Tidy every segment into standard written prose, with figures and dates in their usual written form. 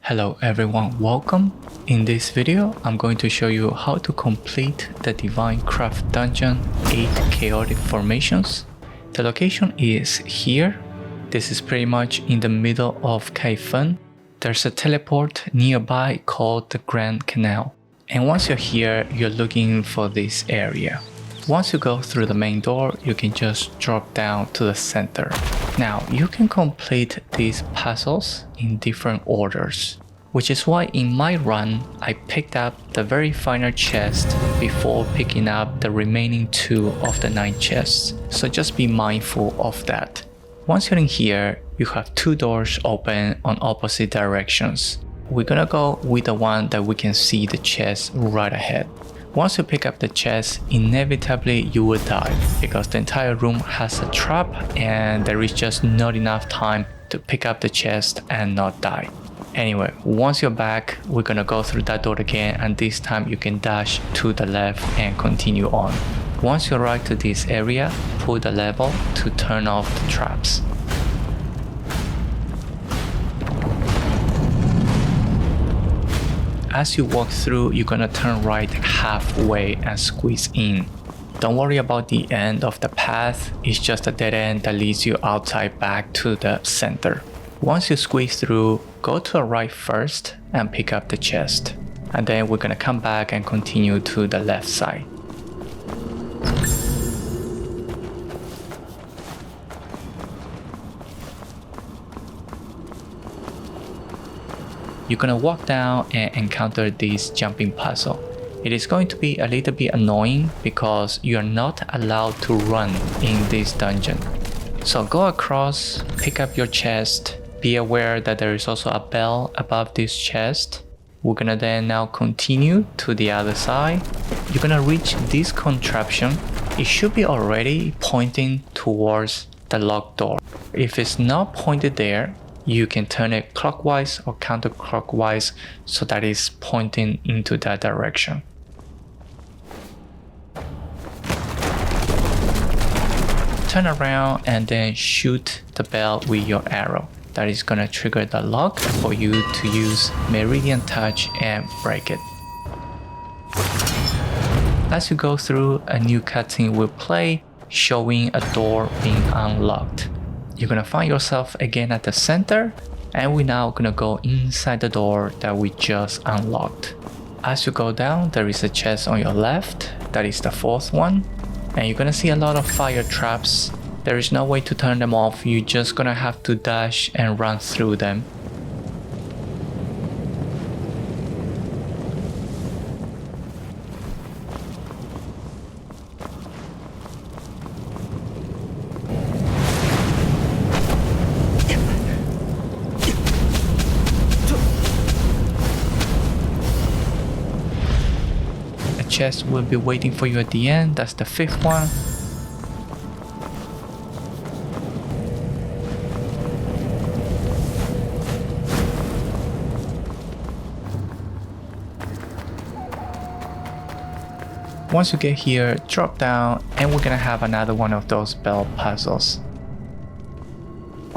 Hello everyone, welcome. In this video, I'm going to show you how to complete the Divinecraft dungeon 8 chaotic formations. The location is here. This is pretty much in the middle of Kaifeng. There's a teleport nearby called the Grand Canal. And once you're here, you're looking for this area. Once you go through the main door, you can just drop down to the center. Now, you can complete these puzzles in different orders, which is why in my run, I picked up the very final chest before picking up the remaining 2 of the 9 chests, so just be mindful of that. Once you're in here, you have 2 doors open on opposite directions. We're gonna go with the one that we can see the chest right ahead. Once you pick up the chest, inevitably you will die because the entire room has a trap and there is just not enough time to pick up the chest and not die. Anyway, once you're back, we're gonna go through that door again, and this time you can dash to the left and continue on. Once you arrive to this area, pull the lever to turn off the traps. As you walk through, you're gonna turn right halfway and squeeze in. Don't worry about the end of the path, it's just a dead end that leads you outside back to the center. Once you squeeze through, go to the right first and pick up the chest. And then we're gonna come back and continue to the left side. You're gonna walk down and encounter this jumping puzzle. It is going to be a little bit annoying because you are not allowed to run in this dungeon. So go across, pick up your chest, be aware that there is also a bell above this chest. We're gonna then now continue to the other side. You're gonna reach this contraption. It should be already pointing towards the locked door. If it's not pointed there, you can turn it clockwise or counterclockwise so that it's pointing into that direction. Turn around and then shoot the bell with your arrow. That is gonna trigger the lock for you to use Meridian Touch and break it. As you go through, a new cutscene will play showing a door being unlocked. You're gonna find yourself again at the center, and we're now gonna go inside the door that we just unlocked. As you go down, there is a chest on your left, that is the 4th one, and you're gonna see a lot of fire traps. There is no way to turn them off, you're just gonna have to dash and run through them. Chest will be waiting for you at the end. That's the 5th one. Once you get here, drop down and we're gonna have another one of those bell puzzles.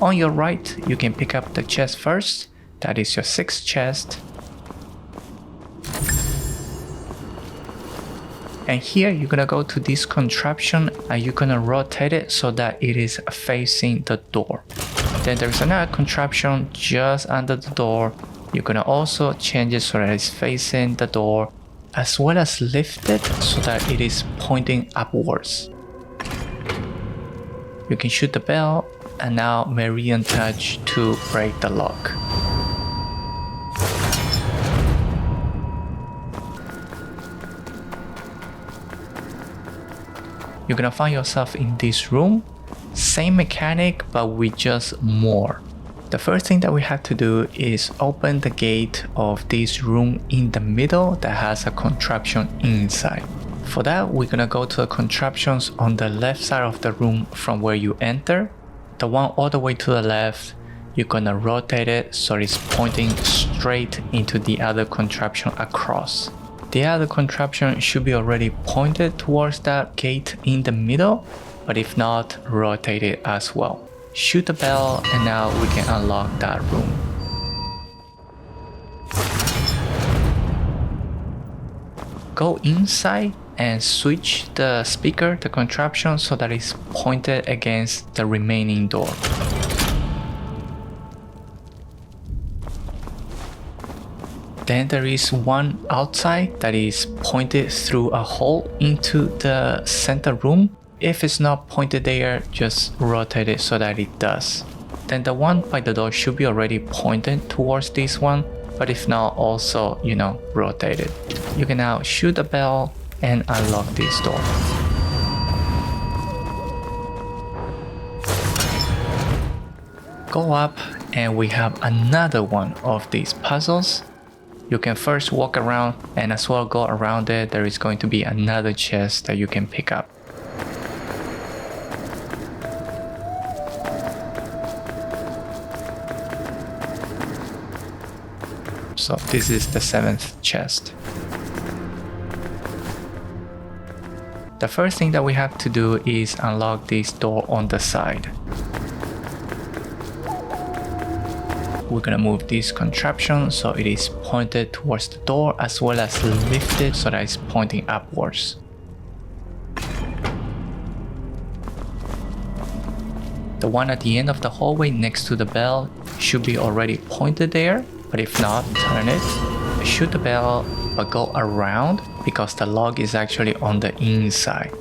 On your right, you can pick up the chest first. That is your 6th chest. And here you're gonna go to this contraption and you're gonna rotate it so that it is facing the door. Then there's another contraption just under the door. You're gonna also change it so that it's facing the door, as well as lift it so that it is pointing upwards. You can shoot the bell and now Meridian Touch to break the lock. You're gonna find yourself in this room. Same mechanic, but with just more. The first thing that we have to do is open the gate of this room in the middle that has a contraption inside. For that, we're gonna go to the contraptions on the left side of the room from where you enter. The one all the way to the left, you're gonna rotate it so it's pointing straight into the other contraption across. The other contraption should be already pointed towards that gate in the middle, but if not, rotate it as well. Shoot the bell and now we can unlock that room. go inside and switch the speaker, the contraption, so that it's pointed against the remaining door. Then there is one outside that is pointed through a hole into the center room. If it's not pointed there, just rotate it so that it does. Then the one by the door should be already pointed towards this one, but if not, also, rotate it. You can now shoot the bell and unlock this door. Go up and we have another one of these puzzles. You can first walk around and as well go around it, there is going to be another chest that you can pick up. So this is the 7th chest. The first thing that we have to do is unlock this door on the side. We're gonna move this contraption so it is pointed towards the door as well as lifted so that it's pointing upwards. The one at the end of the hallway next to the bell should be already pointed there, but if not, turn it, shoot the bell, but go around because the lock is actually on the inside.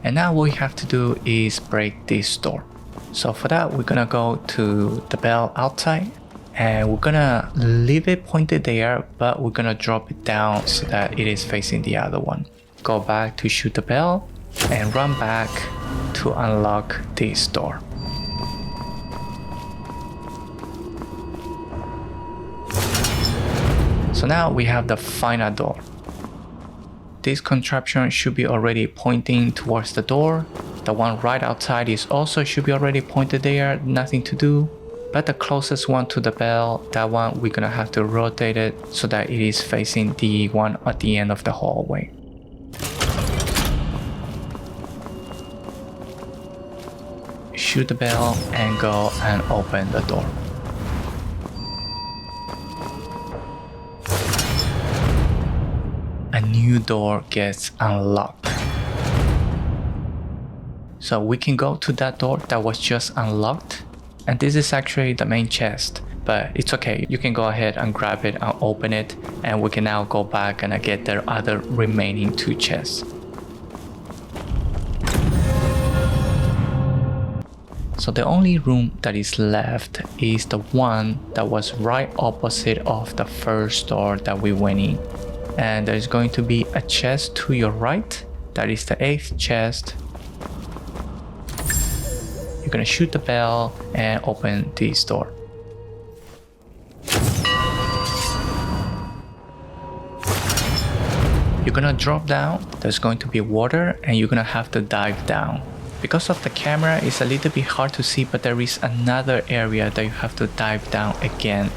And now what we have to do is break this door. So for that, we're gonna go to the bell outside and we're gonna leave it pointed there, but we're gonna drop it down so that it is facing the other one. Go back to shoot the bell and run back to unlock this door. So now we have the final door. This contraption should be already pointing towards the door. The one right outside is also should be already pointed there, nothing to do. But the closest one to the bell, that one we're gonna have to rotate it so that it is facing the one at the end of the hallway. Shoot the bell and go and open the door. A new door gets unlocked. So we can go to that door that was just unlocked, and this is actually the main chest, but it's okay, you can go ahead and grab it and open it, and we can now go back and get the other remaining 2 chests. So the only room that is left is the one that was right opposite of the first door that we went in. And there's going to be a chest to your right. That is the 8th chest. You're gonna shoot the bell and open this door. You're gonna drop down. There's going to be water and you're gonna have to dive down. Because of the camera, it's a little bit hard to see, but there is another area that you have to dive down again.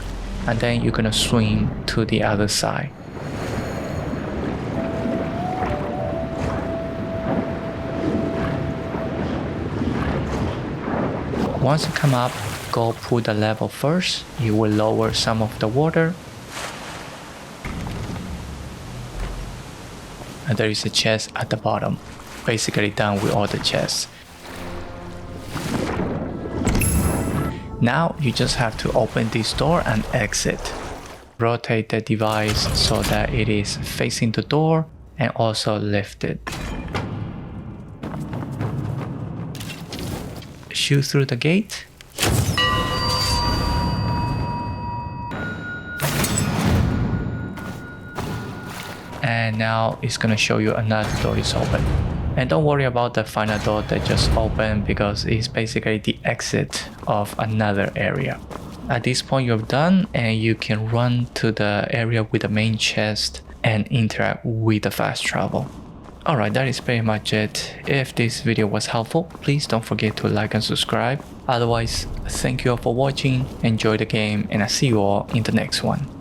And then you're gonna swim to the other side. Once you come up, go pull the lever first. You will lower some of the water. And there is a chest at the bottom. Basically done with all the chests. Now you just have to open this door and exit. Rotate the device so that it is facing the door and also lift it. Shoot through the gate. And now it's gonna show you another door is open. And don't worry about the final door that just opened because it's basically the exit of another area. At this point you're done and you can run to the area with the main chest and interact with the fast travel. Alright, that is pretty much it. If this video was helpful, please don't forget to like and subscribe. Otherwise, thank you all for watching, enjoy the game, and I'll see you all in the next one.